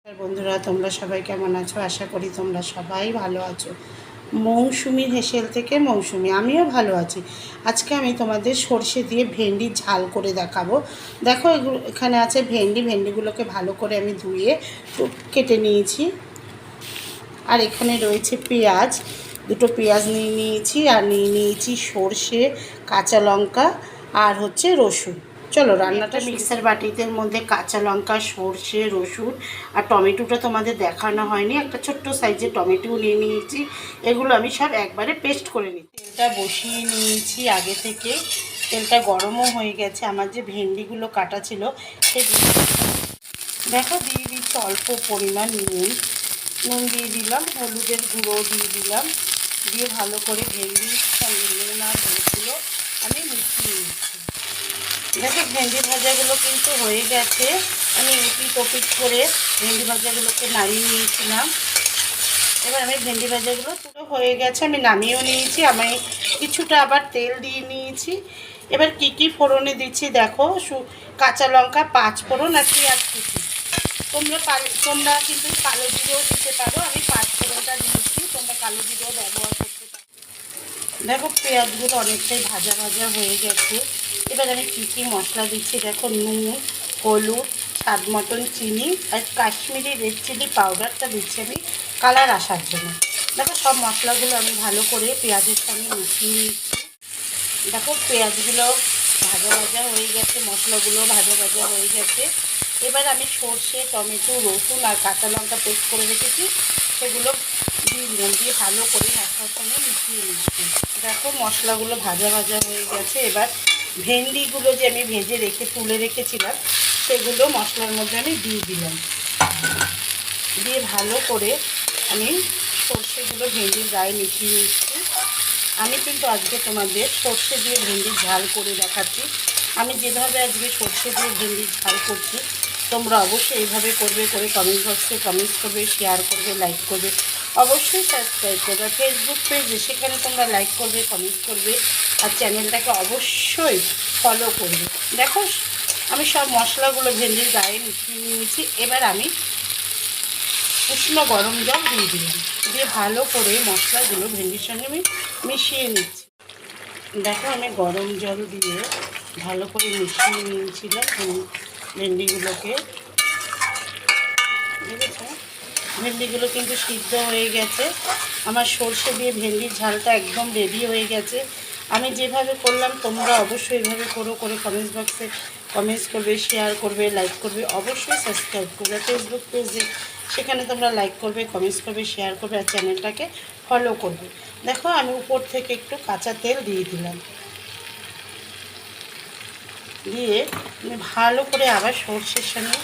বন্ধুরা, তোমরা সবাই কেমন আছো? আশা করি তোমরা সবাই ভালো আছো। মৌসুমি হেসেল থেকে মৌসুমি, আমিও ভালো আছি। আজকে আমি তোমাদের সর্ষে দিয়ে ভেন্ডি ঝাল করে দেখাবো। দেখো, এখানে আছে ভেন্ডিগুলোকে ভালো করে আমি ধুয়ে কেটে নিয়েছি। আর এখানে রয়েছে পেঁয়াজ, দুটো পেঁয়াজ নিয়ে নিয়েছি। আর নিয়ে নিয়েছি সর্ষে, কাঁচা লঙ্কা আর হচ্ছে রসুন। চলো রান্নাটা। মিক্সার বাটিতে মধ্যে কাঁচা লঙ্কা, সর্ষে, রসুন আর টমেটোটা তোমাদের দেখানো হয়নি, একটা ছোট্ট সাইজের টমেটো নিয়ে নিয়েছি। এগুলো আমি সব একবারে পেস্ট করে নিই। তেলটা বসিয়ে নিয়েছি আগে থেকে, তেলটা গরমও হয়ে গেছে। আমার যে ভেন্ডিগুলো কাটা ছিল সেগুলো দেখো দিয়ে দিচ্ছি অল্প পরিমাণ নুন দিয়ে দিলাম, হলুদের গুঁড়ো দিয়ে দিলাম। দিয়ে ভালো করে ভেন্ডির সঙ্গে নুন আর হলুদগুলো আমি মিশিয়ে নিচ্ছি। দেখো ভেন্ডি ভাজাগুলো কিন্তু হয়ে গেছে। আমি এপিট ওপিট করে ভেন্ডি ভাজাগুলোকে নামিয়ে নিয়েছিলাম। এবার আমি ভেন্ডি ভাজাগুলো পুরো হয়ে গেছে, আমি নামিয়েও নিয়েছি। আমি কিছুটা আবার তেল দিয়ে নিয়েছি। এবার কি কি ফোড়নে দিচ্ছি দেখো, কাঁচা লঙ্কা, 5 ফোড়ন আর পেঁয়াজ কুচি। তোমরা কিন্তু কালো জিরেও দিতে পারো, আমি 5 ফোড়নটা দিয়েছি, তোমরা কালো জিরেও ব্যবহার করতে পারো। দেখো পেঁয়াজগুলো অনেকটাই ভাজা ভাজা হয়ে গেছে। এবার আমি কী কী মশলা দিচ্ছি দেখো, নুন, হলুদ, স্বাদ মতন চিনি আর কাশ্মীরি রেড চিলি পাউডারটা দিচ্ছি আমি কালার আসার জন্য। দেখো সব মশলাগুলো আমি ভালো করে পেঁয়াজের সঙ্গে মিশিয়ে নিচ্ছি। দেখো পেঁয়াজগুলো ভাজা ভাজা হয়ে গেছে, মশলাগুলো ভাজা ভাজা হয়ে গেছে। এবার আমি সর্ষে, টমেটো, রসুন আর কাঁচা লঙ্কা পেস্ট করে রেখেছি সেগুলো দিয়ে দিলাম। দিয়ে ভালো করে মশলার সঙ্গে মিশিয়ে নিচ্ছি। দেখো মশলাগুলো ভাজা ভাজা হয়ে গেছে। এবার ভেন্ডিগুলো যে আমি ভেজে তুলে রেখেছিলাম সেগুলো মশলার মধ্যে আমি দিয়ে দিলাম। দিয়ে ভালো করে আমি সর্ষেগুলো ভেন্ডির গায়ে মিশিয়ে নিচ্ছি। আমি কিন্তু আজকে তোমাদের সর্ষে দিয়ে ভেন্ডির ঝাল করে দেখাচ্ছি। আমি যেভাবে আজকে সর্ষে দিয়ে ভেন্ডির ঝাল করছি তোমরা অবশ্যই এইভাবে করবে, করে কমেন্ট বক্সে কমেন্টস করবে, শেয়ার করবে, লাইক করবে, অবশ্যই সাবস্ক্রাইব করবে। ফেসবুক পেজে সেখানে তোমরা লাইক করবে, কমেন্টস করবে আর চ্যানেলটাকে অবশ্যই ফলো করবে। দেখো আমি সব মশলাগুলো ভেন্ডির গায়ে মিশিয়ে নিয়েছি। এবার আমি উষ্ণ গরম জল দিয়ে দিলাম। দিয়ে ভালো করে মশলাগুলো ভেন্ডির সঙ্গে আমি মিশিয়ে নিচ্ছি। দেখো আমি গরম জল দিয়ে ভালো করে মিশিয়ে নিয়েছিলাম ভেন্ডিগুলোকে। দেখেছো ভেন্ডিগুলো কিন্তু সিদ্ধ হয়ে গেছে। আমার সর্ষে দিয়ে ভেন্ডির ঝালটা একদম রেডি হয়ে গেছে। আমি যেভাবে করলাম তোমরা অবশ্যই এভাবে করে কমেন্টস বক্সে কমেন্টস করবে, শেয়ার করবে, লাইক করবে, অবশ্যই সাবস্ক্রাইব করবে। ফেসবুক পেজে সেখানে তোমরা লাইক করবে, কমেন্টস করবে, শেয়ার করবে আর চ্যানেলটাকে ফলো করবে। দেখো আমি উপর থেকে একটু কাঁচা তেল দিয়ে দিলাম। দিয়ে আমি ভালো করে আবার সর্ষের সঙ্গে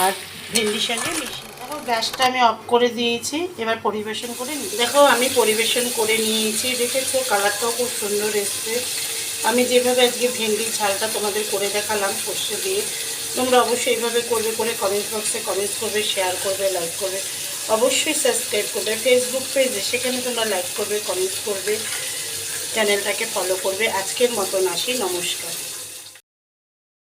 আর ভেন্ডির সঙ্গে মিশিয়ে দেখো গ্যাসটা আমি অফ করে দিয়েছি। এবার পরিবেশন করে দেখো আমি পরিবেশন করে নিয়েছি। দেখেছো কালারটাও খুব সুন্দর এসছে। আমি যেভাবে আজকে ভেন্ডির ঝালটা তোমাদের করে দেখালাম সর্ষে দিয়ে, তোমরা অবশ্যই এইভাবে করবে, করে কমেন্ট বক্সে কমেন্টস করবে, শেয়ার করবে, লাইক করবে, অবশ্যই সাবস্ক্রাইব করবে। ফেসবুক পেজে সেখানে তোমরা লাইক করবে, কমেন্টস করবে, চ্যানেলটাকে ফলো করবে। আজকের মতন আসি, নমস্কার।